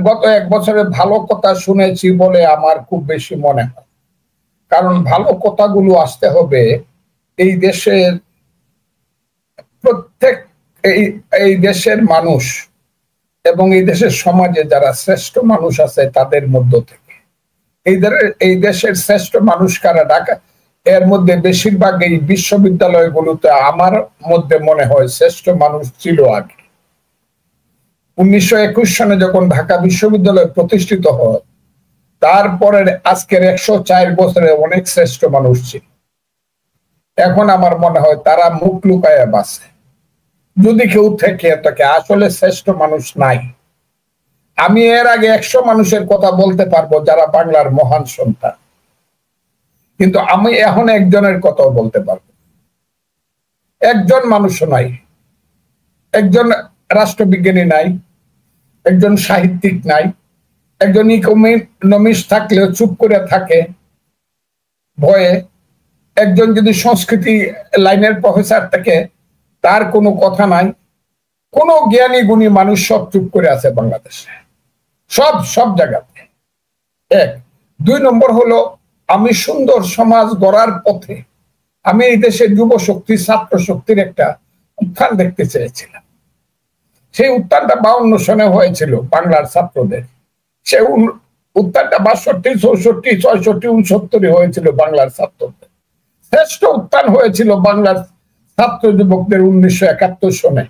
গত 1 বছরে ভালো কথা শুনেছি বলে আমার খুব বেশি মনে হয়, কারণ ভালো কথাগুলো আসতে হবে এই দেশের প্রত্যেক এই দেশের মানুষ এবং এই দেশের সমাজে যারা শ্রেষ্ঠ মানুষ আছে তাদের মধ্য থেকে এই দেশের শ্রেষ্ঠ মানুষ কারা ঢাকা, এর মধ্যে বেশিরভাগ এই বিশ্ববিদ্যালয়গুলোতে আমার মধ্যে মনে হয় শ্রেষ্ঠ মানুষ ছিল আগে। 1921 সনে যখন ঢাকা বিশ্ববিদ্যালয় প্রতিষ্ঠিত হয়, তারপরে আজকের 104 বছরে অনেক শ্রেষ্ঠ মানুষ ছিল। এখন আমার মনে হয় তারা মুখ লুকায়া বাঁচে। যদি কেউ থেকে থাকে আসলে শ্রেষ্ঠ মানুষ নাই। আমি এর আগে 100 মানুষের কথা বলতে পারবো যারা বাংলার মহান সন্তান, কিন্তু আমি এখন একজনের কথাও বলতে পারবো। একজন মানুষও নাই, একজন রাষ্ট্রবিজ্ঞানী নাই, একজন সাহিত্যিক নাই, একজন ইকোনমিস্ট থাকলেও চুপ করে থাকে ভয়ে, একজন যদি সংস্কৃতি লাইনের প্রফেসর থাকে তার কোনো কথা নাই, কোন জ্ঞানী গুণী মানুষ সব চুপ করে আছে বাংলাদেশে, সব জায়গাতে। 1 2 নম্বর হলো আমি সুন্দর সমাজ গড়ার পথে আমি এই দেশের যুব শক্তি ছাত্র শক্তির একটা উত্থান দেখতে চেয়েছিলাম। সেই উত্থানটা 52 সনে হয়েছিল বাংলার ছাত্রদের। সে উত্থানটা 62 64 66 69 হয়েছিল বাংলার ছাত্রদের। শ্রেষ্ঠ উত্থান হয়েছিল বাংলার ছাত্র যুবকদের 1971 সনে।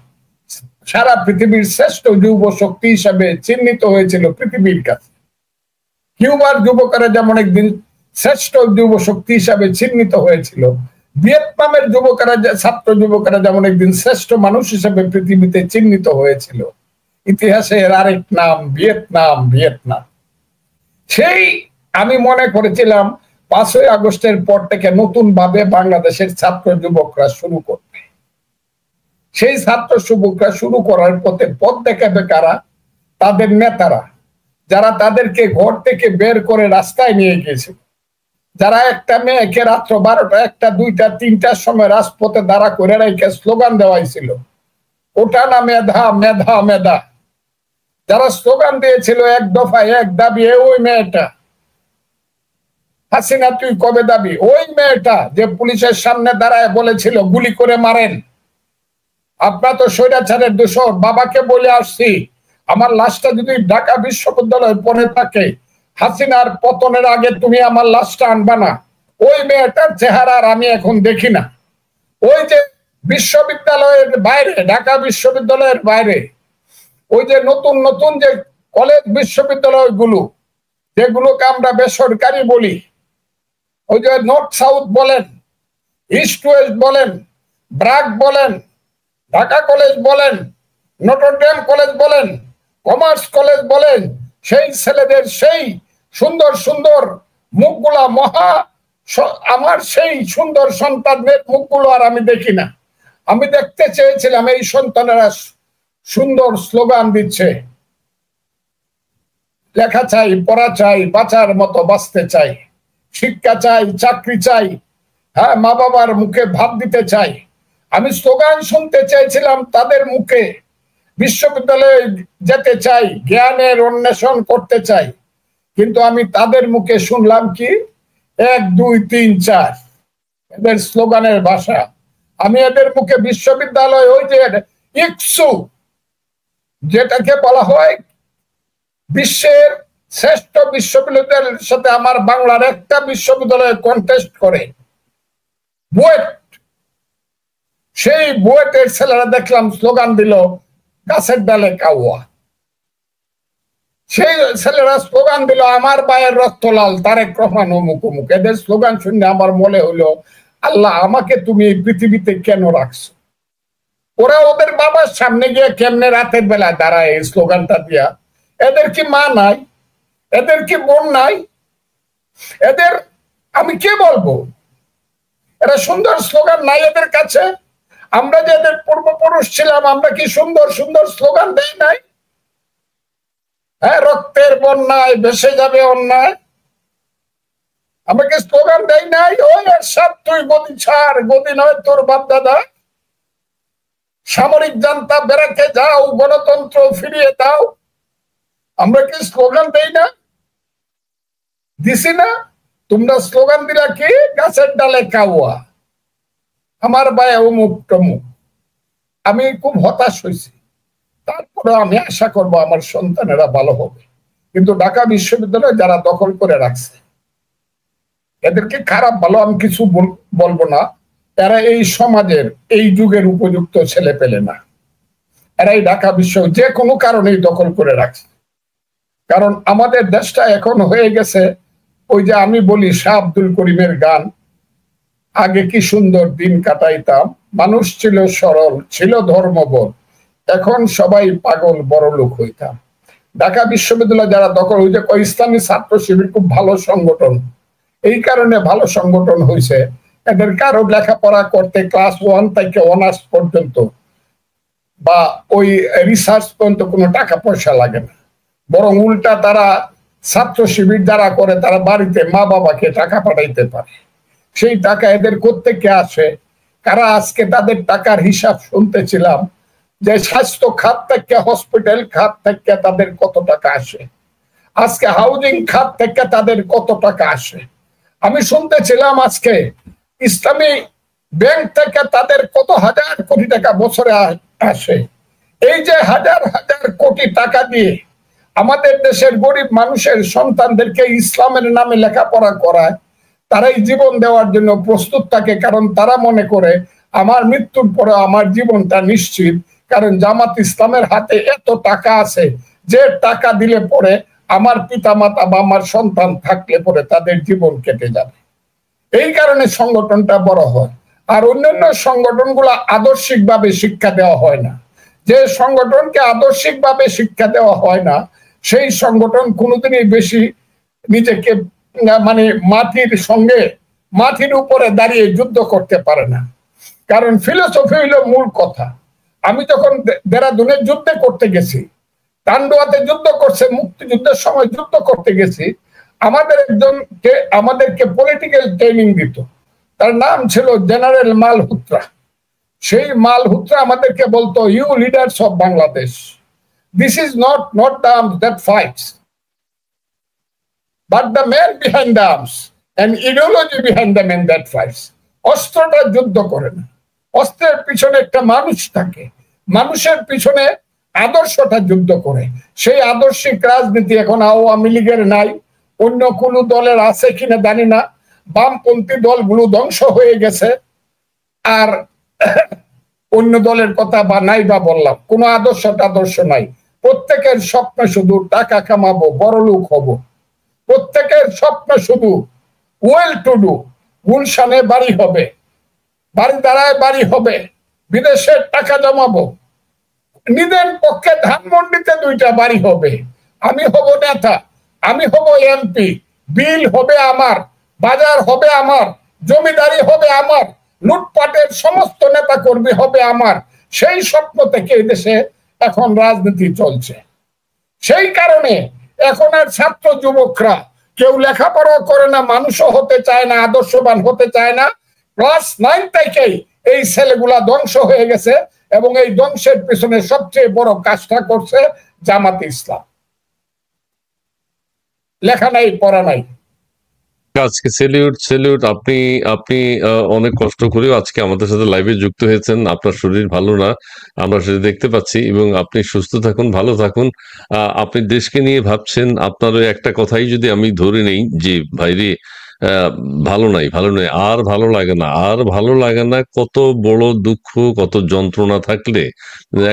সারা পৃথিবীর শ্রেষ্ঠ যুব শক্তি হিসাবে চিহ্নিত হয়েছিল পৃথিবীর কাছে। কিউবার যুবকেরা যেমন একদিন শ্রেষ্ঠ যুব শক্তি হিসাবে চিহ্নিত হয়েছিল, ভিয়েতনামের যুবকেরা ছাত্র যুবকেরা যেমন একদিন শ্রেষ্ঠ মানুষ হিসেবে পৃথিবীতে চিহ্নিত হয়েছিল। ইতিহাসে এর আরেক নাম ভিয়েতনাম। সেই আমি মনে করেছিলাম 5ই আগস্টের পর থেকে নতুন ভাবে বাংলাদেশের ছাত্র যুবকরা শুরু করবে। সেই ছাত্র যুবকরা শুরু করার পথে পথ দেখাবে কারা? তাদের নেতারা, যারা তাদেরকে ঘর থেকে বের করে রাস্তায় নিয়ে গিয়েছিল, যারা একটা মেয়েকে রাত্র 12টা 1টা 2টা 3টার সময় রাজপথে দাঁড়া করে রেখে স্লোগান দেওয়াইছিল, ওটা না মেধা মেধা মেধা। যারা স্লোগান দিয়েছিল 1 দফায় 1 দাবি, ওই মেয়েটা হাসিনা তুই কবে দাবি, ওই মেয়েটা যে পুলিশের সামনে দাঁড়ায় বলেছিল গুলি করে মারেন, আপনার তো স্বৈরাচারের দোষর, বাবাকে বলে আসছি আমার লাশটা যদি ঢাকা বিশ্ববিদ্যালয়ে পড়ে থাকে হাসিনার পতনের আগে তুমি আমার লাশটা আনবা না। ওই মেয়েটার চেহারা আর আমি এখন দেখি না। ওই যে বিশ্ববিদ্যালয়ের বাইরে, ঢাকা বিশ্ববিদ্যালয়ের বাইরে ওই যে নতুন নতুন যে কলেজ বিশ্ববিদ্যালয়গুলো, যেগুলোকে আমরা বেসরকারি বলি, ওই যে নর্থ সাউথ বলেন, ইস্ট ওয়েস্ট বলেন, ব্র্যাক বলেন, ঢাকা কলেজ বলেন, নটরডেম কলেজ বলেন, কমার্স কলেজ বলেন, সেই ছেলেদের সেই সুন্দর সুন্দর মুখগুলা আমার সেই সুন্দর সন্তানদের মুখগুলো আর আমি দেখি না। আমি দেখতে চেয়েছিলাম এই সন্তানেরা সুন্দর স্লোগান দিচ্ছে, লেখা চাই, পড়া চাই, বাঁচার মতো বাঁচতে চাই, শিক্ষা চাই, চাকরি চাই, হ্যাঁ মা বাবার মুখে ভাত দিতে চাই। আমি স্লোগান শুনতে চাইছিলাম তাদের মুখে, বিশ্ববিদ্যালয়ে যেতে চাই, জ্ঞানের অন্বেষণ করতে চাই, কিন্তু আমি তাদের মুখে শুনলাম কি 1 2 3 4 এদের স্লোগানের ভাষা। আমি এদের মুখে বিশ্ববিদ্যালয় ওই যে ইকসু, যেটাকে বলা হয় বিশ্বের শ্রেষ্ঠ বিশ্ববিদ্যালয়ের সাথে আমার বাংলার একটা বিশ্ববিদ্যালয়ে কন্টেস্ট করে বুয়েট, সেই বুয়েটের ছেলেরা দেখলাম স্লোগান দিল গাছের ডালে কাউয়া। সেই ছেলেরা স্লোগান দিল আমার ভাইয়ের রক্ত লাল, তারেক রহমান অমুক অমুক। এদের স্লোগান শুনে আমার মনে হলো আল্লাহ আমাকে তুমি এই পৃথিবীতে কেন রাখছো? ওরা ওদের বাবার সামনে গিয়ে কেমনে রাতের বেলা দাঁড়ায় এই স্লোগানটা দিয়া? এদের কি মা নাই? এদের কি বোন নাই? এদের আমি কে বলবো? এরা সুন্দর স্লোগান নাই এদের কাছে? আমরা যে এদের পূর্বপুরুষ ছিলাম, আমরা কি সুন্দর সুন্দর স্লোগান দেই নাই? হ্যাঁ, রক্তের বন্যায় ভেসে যাবে অন্যায়, আমাকে স্লোগান দেই নাই? ওই এরশাদ তুই গদি ছাড়, গদি নয় তোর বাপ দাদা, সামরিক জান্তা বেরাকে যাও, গণতন্ত্র ফিরিয়ে দাও, আমরা কি স্লোগান দেই না? দিছি না? তোমরা স্লোগান দিলা কি গাছের ডালে কাউয়া। আমার ভাই অমুক টমুক। আমি খুব হতাশ হয়েছি। তারপরে আমি আশা করব আমার সন্তানেরা ভালো হবে। কিন্তু ঢাকা বিশ্ববিদ্যালয় যারা দখল করে রাখছে, এদেরকে খারাপ ভালো আমি কিছু বলবো না। এরা এই সমাজের এই যুগের উপযুক্ত ছেলে পেলে না। এরাই ঢাকা বিশ্ব যে কোনো কারণেই দখল করে রাখছে। কারণ আমাদের দেশটা এখন হয়ে গেছে ওই যে আমি বলি শাহ আব্দুল করিমের গান, আগে কি সুন্দর দিন কাটাইতাম, মানুষ ছিল সরল, ছিল ধর্মবোধ, এখন সবাই পাগল বড় লোক হইতাম। ঢাকা বিশ্ববিদ্যালয় যারা দখল হয়েছে, ইসলামী ছাত্র শিবির খুব ভালো সংগঠন, এই কারণে ভালো সংগঠন হয়েছে। এদের কারো লেখাপড়া করতে ক্লাস 1 থেকে অনার্স পর্যন্ত বা ওই রিসার্চ পর্যন্ত কোনো টাকা পয়সা লাগে না, বরং উল্টা তারা ছাত্র শিবির যারা করে তারা বাড়িতে মা বাবাকে টাকা পাঠাইতে পারে। সেই টাকা এদের কোত্থেকে আসে? কারা আজকে তাদের টাকার হিসাব শুনতেছিলাম যে স্বাস্থ্য খাত থেকে, হসপিটাল খাত থেকে তাদের কত টাকা আসে, আজকে হাউজিং খাত থেকে তাদের কত টাকা আসে। আমি শুনতেছিলাম আজকে ইসলামী ব্যাংক থেকে তাদের কত হাজার কোটি টাকা বছরে আসে। এই যে হাজার হাজার কোটি টাকা দিয়ে আমাদের দেশের গরিব মানুষের সন্তানদেরকে ইসলামের নামে লেখাপড়া করায়, তারাই জীবন দেওয়ার জন্য প্রস্তুত থাকে। কারণ তারা মনে করে আমার মৃত্যুর পরে আমার জীবনটা নিশ্চিত, কারণ জামাত ইসলামের হাতে এত টাকা আছে যে টাকা দিলে পরে আমার পিতা মাতা বা আমার সন্তান থাকলে পরে তাদের জীবন কেটে যাবে। এই কারণে সংগঠনটা বড় হয়। আর অন্যান্য সংগঠনগুলো আদর্শিকভাবে শিক্ষা দেওয়া হয় না। যে সংগঠনকে আদর্শিকভাবে শিক্ষা দেওয়া হয় না, সেই সংগঠন কোনোদিনই বেশি নিজেকে মানে মাটির উপরে দাঁড়িয়ে যুদ্ধ করতে পারে না। কারণ ফিলোসফি হইল মূল কথা। আমি যখন দেরাদুনে যুদ্ধে করতে গেছি, টান্ডুয়াতে যুদ্ধ করছে, মুক্তিযুদ্ধের সময় যুদ্ধ করতে গেছি, আমাদেরকে পলিটিক্যাল ট্রেনিং দিত। তার নাম ছিল জেনারেল মালহোত্রা। সেই মালহোত্রা আমাদেরকে বলতো, you leaders of Bangladesh, this is not the arms that fights, but the man behind the arms and ideology behind the man that fights. অস্ত্রটা যুদ্ধ করে না, অস্ত্রের পিছনে একটা মানুষ থাকে, মানুষের পিছনে আদর্শটা যুদ্ধ করে। সেই আদর্শিক রাজনীতি এখন আওয়ামী লীগের নাই, অন্য কোনো দলের আছে কিনা জানি না। বামপন্থী দলগুলো ধ্বংস হয়ে গেছে, আর অন্য দলের কথা বা নাই বা বললাম, কোনো আদর্শ নাই। প্রত্যেকের স্বপ্ন শুধু টাকা কামাবো, বড় লোক হব। প্রত্যেকের স্বপ্ন শুধু ওয়েল টু ডু, গুলশানে বাড়ি হবে, বাড়ি দাঁড়ায় বাড়ি হবে, বিদেশের টাকা জমাবো, নিজের পক্ষে ধানমন্ডিতে 2টা বাড়ি হবে, আমি হব নেতা, আমি হব এমপি, বিল হবে আমার, বাজার হবে আমার, জমিদারি হবে আমার, লুটপাটের সমস্ত নেতা কর্মী হবে আমার। সেই স্বপ্ন থেকে এই দেশে এখন রাজনীতি চলছে। সেই কারণে এখন আর ছাত্র যুবকরা কেউ লেখাপড়া করে না, মানুষও হতে চায় না, আদর্শবান হতে চায় না। ক্লাস 9 থেকেই এই ছেলেগুলা ধ্বংস হয়ে গেছে, এবং এই ধ্বংসের পিছনে সবচেয়ে বড় কাজটা করছে জামাত ইসলাম। লেখা নাই, পড়া নাই। আজকে সেলিউট। আপনি আপনি অনেক কষ্ট করেও আজকে আমাদের সাথে লাইভে যুক্ত হয়েছেন। আপনার শরীর ভালো না, আমরা সেটা দেখতে পাচ্ছি, এবং আপনি সুস্থ থাকুন, ভালো থাকুন। আপনি দেশকে নিয়ে ভাবছেন। আপনার ওই একটা কথাই যদি আমি ধরে নেই যে ভাইরে, ভালো নাই, আর ভালো লাগে না। কত বড় দুঃখ, কত যন্ত্রণা থাকলে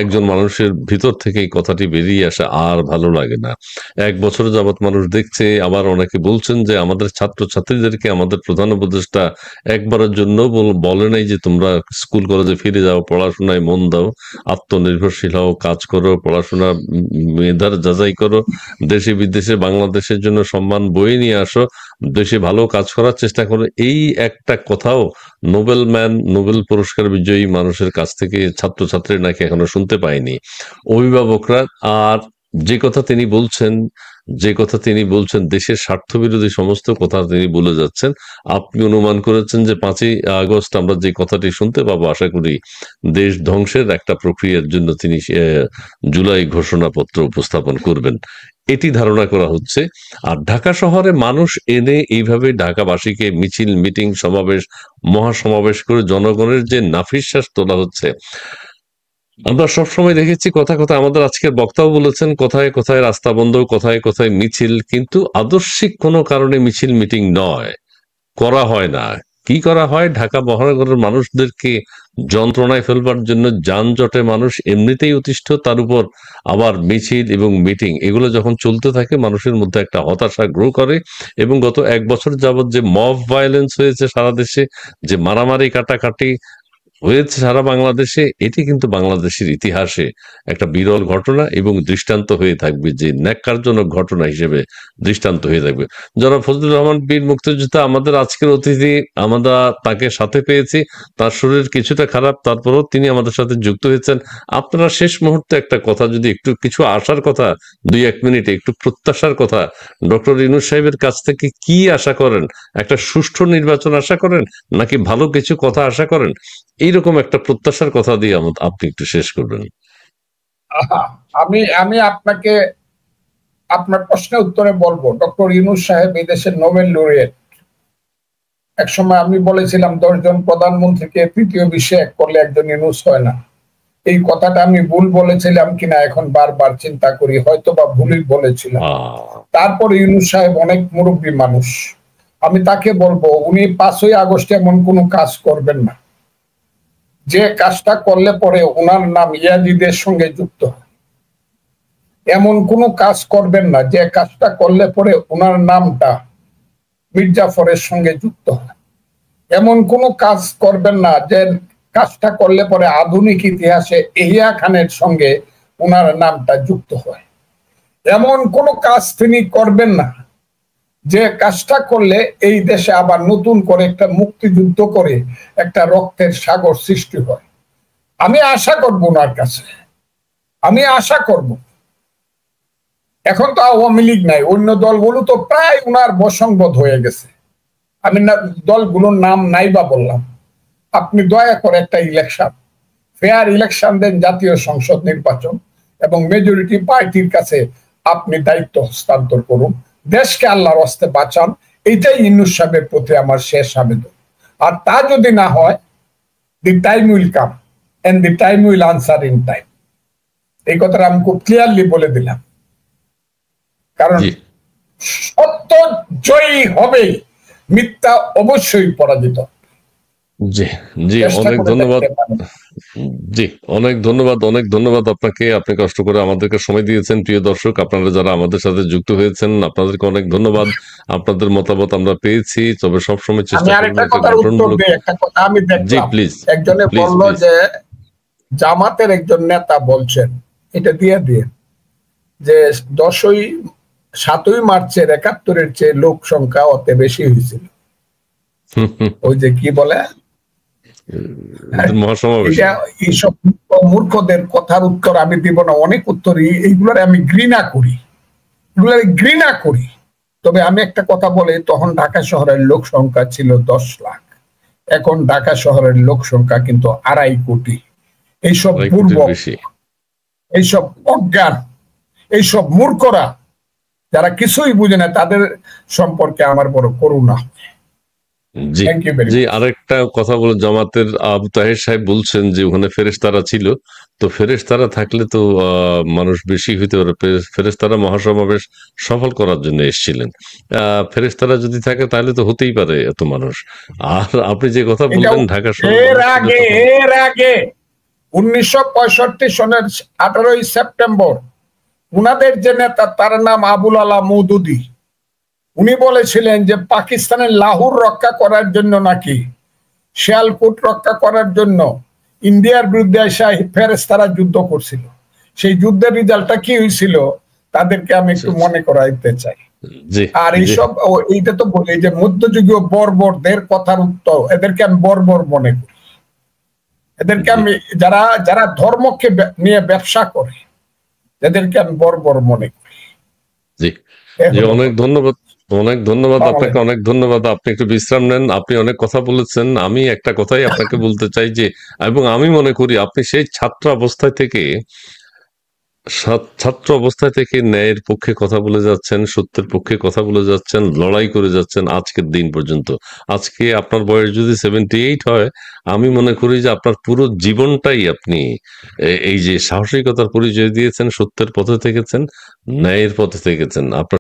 একজন মানুষের ভিতর থেকে এই কথাটি বেরিয়ে আসে, আর ভালো লাগে না। 1 বছর যাবৎ মানুষ দেখছে। আবার অনেকে বলছেন যে আমাদের ছাত্রছাত্রীদেরকে আমাদের প্রধান উপদেষ্টা একবারের জন্য বলে নাই যে তোমরা স্কুল কলেজে ফিরে যাও, পড়াশোনায় মন দাও, আত্মনির্ভরশীল হও, কাজ করো, পড়াশোনা মেধার যাচাই করো, দেশে বিদেশে বাংলাদেশের জন্য সম্মান বয়ে নিয়ে আসো, দেশে ভালো কাজ করার চেষ্টা করো। এই একটা কথাও নোবেল পুরস্কার বিজয়ী মানুষের কাছ থেকে ছাত্রছাত্রী নাকি এখনো শুনতে পায়নি, অভিভাবকরা। আর যে কথা তিনি বলছেন দেশের স্বার্থবিরোধী সমস্ত কথা তিনি বলে যাচ্ছেন। আপনি অনুমান করেছেন যে 5ই আগস্ট আমরা যে কথাটি শুনতে পাবো, আশা করি দেশ ধ্বংসের একটা প্রক্রিয়ার জন্য তিনি জুলাই ঘোষণাপত্র উপস্থাপন করবেন। এটি ধারণা করা হচ্ছে। আর ঢাকা শহরে মানুষ এনে এইভাবে ঢাকাবাসীকে মিছিল, মিটিং, সমাবেশ, মহাসমাবেশ করে জনগণের যে নাভিশ্বাস তোলা হচ্ছে, আমরা সবসময় দেখেছি কথা কথা আমাদের আজকের বক্তাও বলেছেন কোথায় কোথায় রাস্তা বন্ধ, কোথায় কোথায় মিছিল, কিন্তু আদর্শিক কোনো কারণে মিছিল মিটিং নয়, করা হয় না। কি করা হয়, ঢাকা মহানগরের মানুষদেরকে যন্ত্রণায় ফেলবার জন্য, যানজটে মানুষ এমনিতেই অতিষ্ঠ, তার উপর আবার মিছিল এবং মিটিং এগুলো যখন চলতে থাকে মানুষের মধ্যে একটা হতাশা গ্রো করে। এবং গত 1 বছর যাবত যে মব ভায়োলেন্স হয়েছে সারা দেশে, যে মারামারি কাটাকাটি হয়েছে সারা বাংলাদেশে, এটি কিন্তু বাংলাদেশের ইতিহাসে একটা বিরল ঘটনা এবং দৃষ্টান্ত হয়ে থাকবে, যে ন্যাক্কারজনক ঘটনা হিসেবে দৃষ্টান্ত হয়ে থাকবে। জনাব ফজলুর রহমান বীর মুক্তিযোদ্ধা আমাদের আজকের অতিথি, আমরা তাকে সাথে পেয়েছি, তার শরীর কিছুটা খারাপ, তারপরেও তিনি আমাদের সাথে যুক্ত হয়েছেন। আপনারা শেষ মুহূর্তে একটা কথা, যদি একটু কিছু আশার কথা 2-1 মিনিটে, একটু প্রত্যাশার কথা, ডক্টর ইউনূস সাহেবের কাছ থেকে কি আশা করেন? একটা সুষ্ঠু নির্বাচন আশা করেন, নাকি ভালো কিছু কথা আশা করেন? এইরকম একটা প্রত্যাশার কথা দিয়ে আপনি একটু শেষ করবেন। আহা, আমি আমি আপনাকে আপনার প্রশ্নের উত্তরে বলবো, ডক্টর ইউনূস সাহেব এই দেশের নোবেল লরিয়েট। এক সময় আমি বলেছিলাম 10 জন প্রধানমন্ত্রীকে তৃতীয় বিশ্বে এক করলে একজন ইউনূস হয় না। এই কথাটা আমি ভুল বলেছিলাম কিনা এখন বারবার চিন্তা করি, হয়তো বা ভুলই বলেছিলাম। তারপরে ইউনূস সাহেব অনেক মুরব্বী মানুষ, আমি তাকে বলবো উনি 5ই আগস্টে এমন কোনো কাজ করবেন না যে কাজটা করলে পরে ওনার নাম ইয়াজিদের সঙ্গে যুক্ত হয়। এমন কোনো কাজ করবেন না যে কাজটা করলে পরে ওনার নামটা মির্জাফরের সঙ্গে যুক্ত হয়। এমন কোনো কাজ করবেন না যে কাজটা করলে পরে আধুনিক ইতিহাসে এহিয়া খানের সঙ্গে ওনার নামটা যুক্ত হয়। এমন কোনো কাজ তিনি করবেন না যে কাজটা করলে এই দেশে আবার নতুন করে একটা মুক্তিযুদ্ধ করে একটা রক্তের সাগর সৃষ্টি হয়। আমি আশা করব ওনার কাছে, আমি আশা করব। এখন তো আওয়ামী লীগ নাই, অন্য দলগুলো তো প্রায় উনার বসংবদ হয়ে গেছে। আমি দলগুলোর নাম নাই বা বললাম। আপনি দয়া করে একটা ইলেকশন, ফেয়ার ইলেকশন দেন, জাতীয় সংসদ নির্বাচন, এবং মেজরিটি পার্টির কাছে আপনি দায়িত্ব হস্তান্তর করুন, দেশকে আল্লাহর হস্তে বাঁচান। এইটাই ইউনূস সাহেবের প্রতি আমার শেষ আবেদন। আর তা যদি না হয়, the time will come and the time will answer in time. এই কথাটা আমি খুব ক্লিয়ারলি বলে দিলাম, কারণ সত্য জয়ী হবে, মিথ্যা অবশ্যই পরাজিত। জি জি, অনেক ধন্যবাদ। জি, অনেক ধন্যবাদ, অনেক ধন্যবাদ আপনাকে। আপনি কষ্ট করে আমাদেরকে সময় দিয়েছেন। প্রিয় দর্শক, আপনারা যারা আমাদের সাথে যুক্ত হয়েছেন, আপনাদেরকে অনেক ধন্যবাদ। আপনাদের মতামত আমরা পেয়েছি, তবে সবসময় চেষ্টা করব। জি প্লিজ। একজনে বলল যে জামাতের একজন নেতা বলছেন, এটা দিয়ে দিয়ে যে 7ই মার্চের 71-এর চেয়ে লোক সংখ্যা অতে বেশি হয়েছিল। ওই যে কি বলে এইসব মূর্খদের কথার উত্তর আমি দিব না, অনেক উত্তর এইগুলোর আমি ঘৃণা করি, ঘৃণা করি। তবে আমি একটা কথা বলি, তখন ঢাকা শহরের লোক সংখ্যা ছিল 10 লাখ, এখন ঢাকা শহরের লোক সংখ্যা কিন্তু 2.5 কোটি। এইসব পূর্ব, এইসব অজ্ঞান, এইসব মূর্খরা যারা কিছুই বুঝে না, তাদের সম্পর্কে আমার বড় করুণা। জি জি, আরেকটা কথা বলে, জামাতের আবু তাহের সাহেব বলছেন যে ওখানে ফেরেশতারা ছিল, তো ফেরেশতারা থাকলে তো মানুষ বেশি হইতে পারে। ফেরেশতারা মহাসমাবেশ সফল করার জন্য এসেছিলেন, ফেরেশতারা যদি থাকে তাহলে তো হতেই পারে এত মানুষ। আর আপনি যে কথা বললেন ঢাকা এর আগে 1965 সনের 18ই সেপ্টেম্বর উনাদের যে নেতা, তার নাম আবুল আলা মওদুদী, উনি বলেছিলেন যে পাকিস্তানের লাহোর রক্ষা করার জন্য, নাকি শিয়ালকোট রক্ষা করার জন্য ইন্ডিয়ার বিরুদ্ধে এসে ফেরেশতারা যুদ্ধ করছিল। সেই যুদ্ধের রেজাল্টটা কি হয়েছিল তাদেরকে আমি একটু মনে করাইতে চাই। আর এইসব, এইটা তো বলি যে মধ্যযুগীয় বর্বরদের কথার উত্তর, এদেরকে আমি বর্বর মনে করি। এদেরকে আমি, যারা যারা ধর্মকে নিয়ে ব্যবসা করে, এদেরকে আমি বর্বর মনে করি। জি, অনেক ধন্যবাদ, অনেক ধন্যবাদ আপনাকে, অনেক ধন্যবাদ। আপনি একটু বিশ্রাম নেন, আপনি অনেক কথা বলেছেন। আমি একটা কথাই আপনাকে বলতে চাই যে, এবং আমি মনে করি আপনি সেই ছাত্র অবস্থায় থেকে ছাত্র অবস্থায় থেকে ন্যায়ের পক্ষে কথা বলে যাচ্ছেন, সত্যের পক্ষে কথা বলে যাচ্ছেন, লড়াই করে যাচ্ছেন আজকের দিন পর্যন্ত। আজকে আপনার বয়স যদি 78 হয়, আমি মনে করি যে আপনার পুরো জীবনটাই আপনি এই যে সাহসিকতার পরিচয় দিয়েছেন, সত্যের পথে থেকেছেন, ন্যায়ের পথে থেকেছেন। আপনার